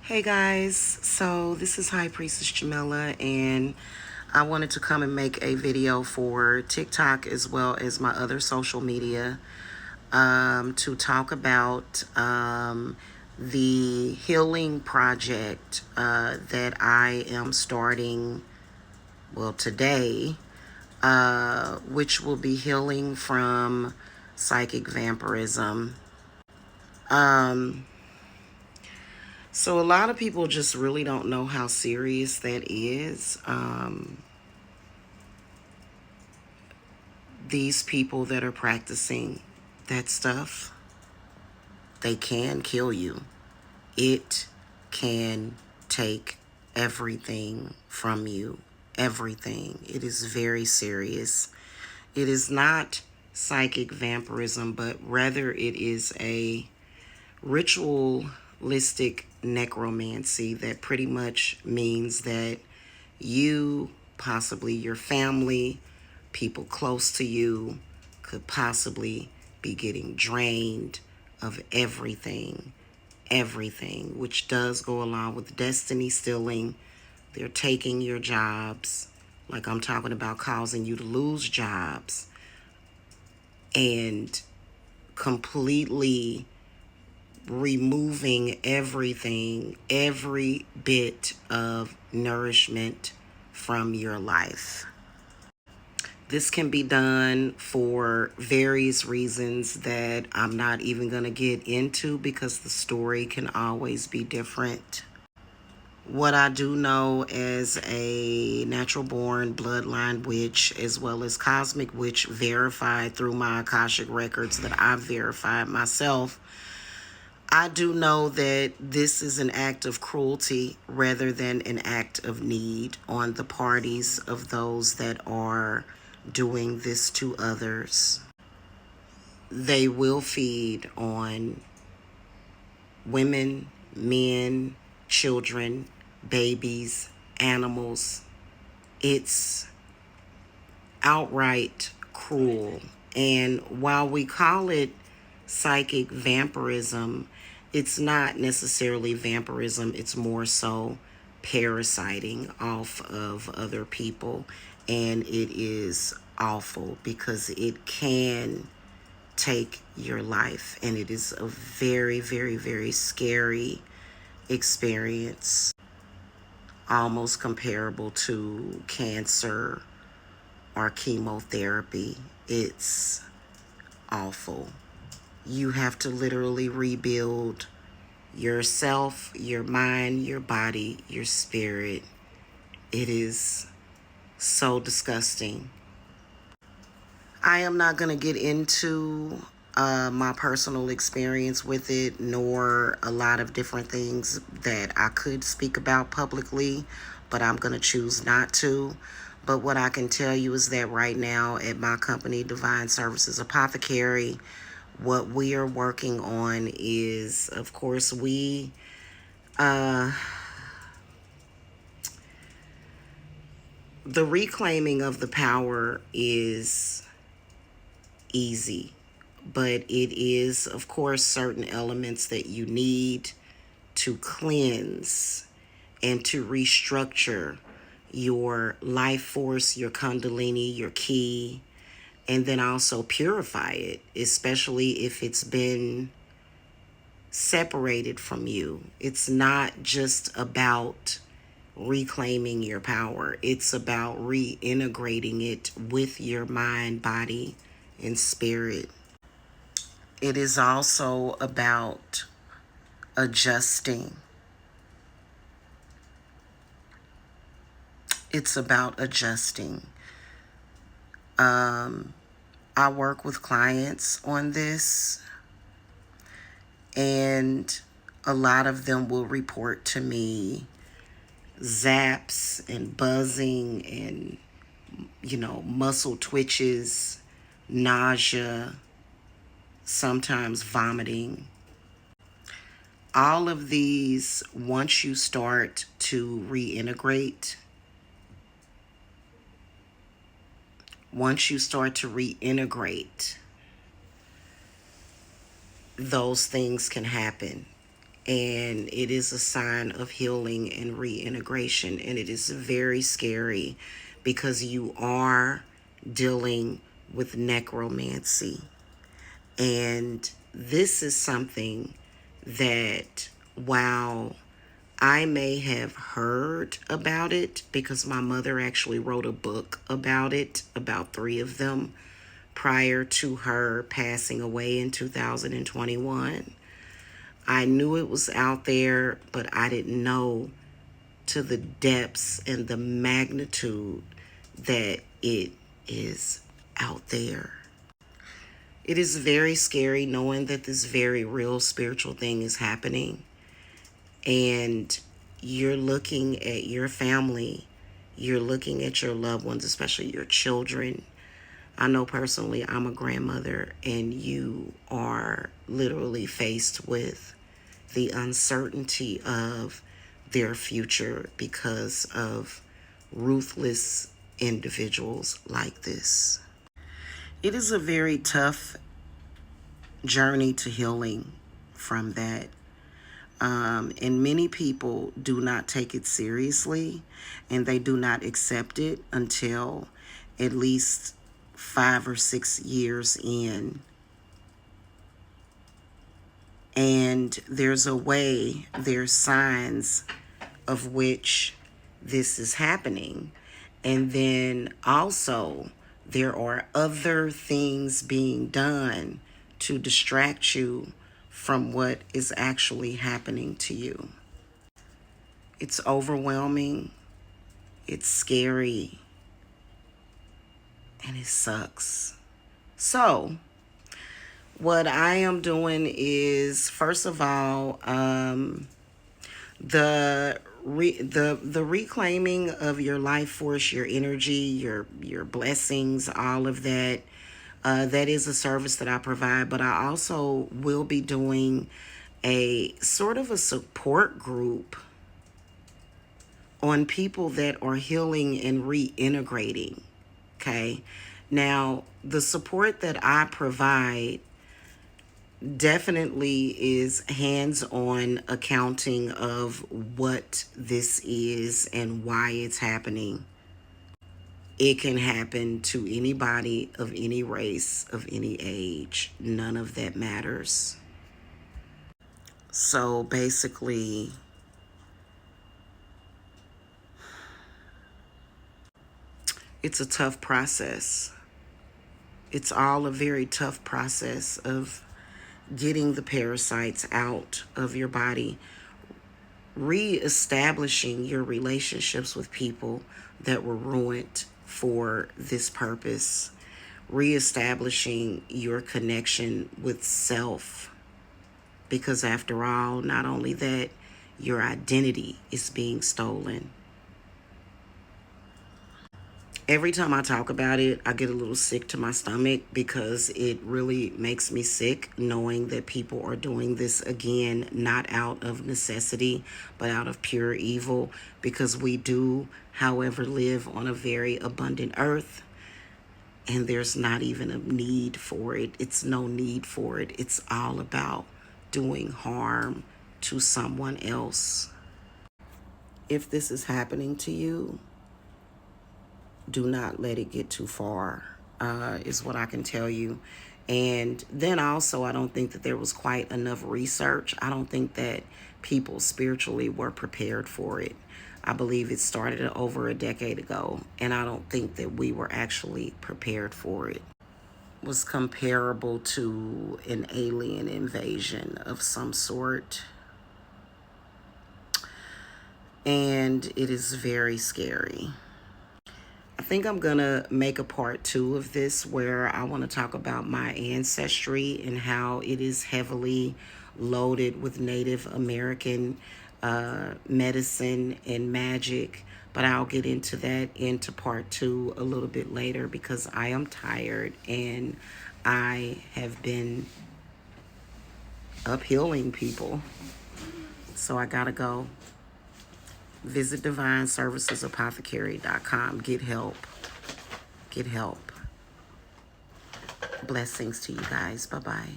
Hey guys, so this is High Priestess Jamila, and I wanted to come and make a video for TikTok as well as my other social media to talk about the healing project that I am starting, well, today, which will be healing from psychic vampirism. So a lot of people just really don't know how serious that is. These people that are practicing that stuff, they can kill you. It can take everything from you. Everything. It is very serious. It is not psychic vampirism, but rather it is a ritualistic necromancy that pretty much means that you, possibly your family, people close to you, could possibly be getting drained of everything, which does go along with destiny stealing. They're taking your jobs, like I'm talking about causing you to lose jobs, and completely removing everything, every bit of nourishment from your life. This can be done for various reasons that I'm not even going to get into because the story can always be different. What I do know as a natural born bloodline witch as well as cosmic witch verified through my Akashic records that I've verified myself, I do know that this is an act of cruelty rather than an act of need on the parties of those that are doing this to others. They will feed on women, men, children, babies, animals. It's outright cruel. And while we call it psychic vampirism, it's not necessarily vampirism. It's more so parasiting off of other people. And it is awful because it can take your life. And it is a very, very, very scary experience, almost comparable to cancer or chemotherapy. It's awful. You have to literally rebuild yourself, your mind, your body, your spirit. It is so disgusting. I am not going to get into my personal experience with it, nor a lot of different things that I could speak about publicly, but I'm going to choose not to. But what I can tell you is that right now at my company, Divine Services Apothecary, what we are working on is, of course, the reclaiming of the power is easy, but it is, of course, certain elements that you need to cleanse and to restructure your life force, your kundalini, your ki, and then also purify it, especially if it's been separated from you. It's not just about reclaiming your power. It's about reintegrating it with your mind, body, and spirit. It is also about adjusting. It's about adjusting. I work with clients on this, and a lot of them will report to me zaps and buzzing and, muscle twitches, nausea, sometimes vomiting. All of these, once you start to reintegrate, those things can happen. And it is a sign of healing and reintegration. And it is very scary because you are dealing with necromancy. And this is something that, while I may have heard about it because my mother actually wrote a book about it, about 3 of them, prior to her passing away in 2021. I knew it was out there, but I didn't know to the depths and the magnitude that it is out there. It is very scary knowing that this very real spiritual thing is happening. And you're looking at your family, you're looking at your loved ones, especially your children. I know personally I'm a grandmother, and you are literally faced with the uncertainty of their future because of ruthless individuals like this. It is a very tough journey to healing from that. And many people do not take it seriously, and they do not accept it until at least 5 or 6 years in. And there's signs of which this is happening. And then also there are other things being done to distract you from what is actually happening to you. It's overwhelming, it's scary, and it sucks. So, what I am doing is, first of all, the reclaiming of your life force, your energy, your blessings, all of that. That is a service that I provide, but I also will be doing a sort of a support group on people that are healing and reintegrating. Okay. Now, the support that I provide definitely is hands-on accounting of what this is and why it's happening. It can happen to anybody of any race, of any age. None of that matters. So basically, it's a tough process. It's all a very tough process of getting the parasites out of your body, reestablishing your relationships with people that were ruined for this purpose, reestablishing your connection with self. Because after all, not only that, your identity is being stolen. Every time I talk about it, I get a little sick to my stomach because it really makes me sick knowing that people are doing this again, not out of necessity, but out of pure evil, because we do, however, live on a very abundant earth, and there's not even a need for it. It's no need for it. It's all about doing harm to someone else. If this is happening to you, do not let it get too far, is what I can tell you. And then also, I don't think that there was quite enough research. I don't think that people spiritually were prepared for it. I believe it started over a decade ago, and I don't think that we were actually prepared for it. It was comparable to an alien invasion of some sort. And it is very scary. I think I'm going to make a part 2 of this where I want to talk about my ancestry and how it is heavily loaded with Native American medicine and magic. But I'll get into that into part 2 a little bit later because I am tired and I have been uphealing people. So I got to go. Visit divineservicesapothecary.com. Get help. Get help. Blessings to you guys. Bye-bye.